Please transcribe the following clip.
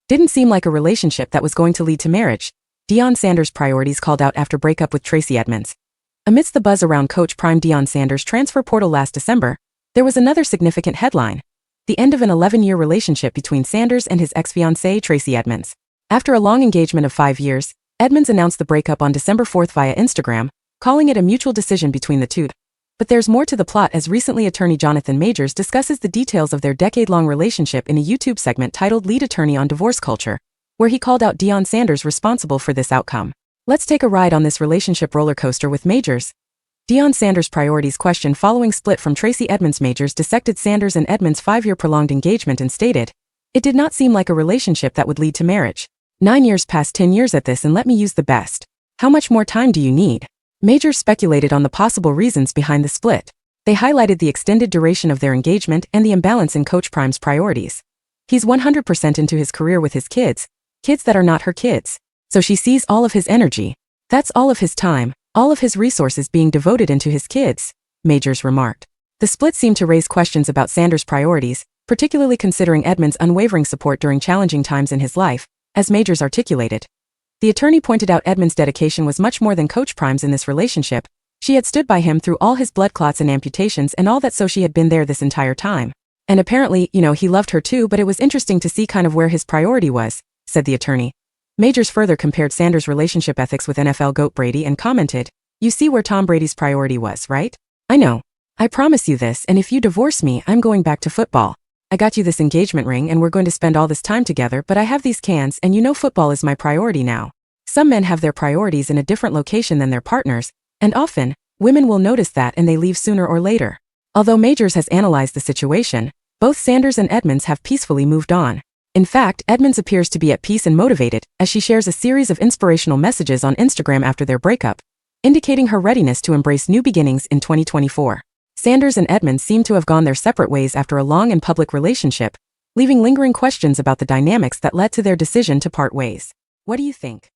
Didn't seem like a relationship that was going to lead to marriage. Deion Sanders' priorities called out after breakup with Tracey Edmonds. Amidst the buzz around Coach Prime Deion Sanders' transfer portal last December, there was another significant headline: the end of an 11-year relationship between Sanders and his ex-fiancée Tracey Edmonds. After a long engagement of 5 years, Edmonds announced the breakup on December 4th via Instagram, calling it a mutual decision between the two. But there's more to the plot, as recently attorney Jonathan Majors discusses the details of their decade-long relationship in a YouTube segment titled Lead Attorney on Divorce Culture, where he called out Deion Sanders responsible for this outcome. Let's take a ride on this relationship roller coaster with Majors. Deion Sanders' priorities question following split from Tracey Edmonds. Majors dissected Sanders and Edmonds' 5-year prolonged engagement and stated, "It did not seem like a relationship that would lead to marriage. 9 years past 10 years at this, and let me use the best. How much more time do you need?" Majors speculated on the possible reasons behind the split. They highlighted the extended duration of their engagement and the imbalance in Coach Prime's priorities. He's 100% into his career with his kids that are not her kids. So she sees all of his energy. That's all of his time, all of his resources being devoted into his kids, Majors remarked. The split seemed to raise questions about Sanders' priorities, particularly considering Edmonds' unwavering support during challenging times in his life, as Majors articulated. The attorney pointed out Edmonds' dedication was much more than Coach Prime's in this relationship. She had stood by him through all his blood clots and amputations and all that, so she had been there this entire time. And apparently, he loved her too, but it was interesting to see kind of where his priority was, said the attorney. Majors further compared Sanders' relationship ethics with NFL GOAT Brady and commented, "You see where Tom Brady's priority was, right? I know. I promise you this, and if you divorce me, I'm going back to football. I got you this engagement ring and we're going to spend all this time together, but I have these cans and football is my priority now." Some men have their priorities in a different location than their partners, and often, women will notice that and they leave sooner or later. Although Majors has analyzed the situation, both Sanders and Edmonds have peacefully moved on. In fact, Edmonds appears to be at peace and motivated, as she shares a series of inspirational messages on Instagram after their breakup, indicating her readiness to embrace new beginnings in 2024. Sanders and Edmonds seem to have gone their separate ways after a long and public relationship, leaving lingering questions about the dynamics that led to their decision to part ways. What do you think?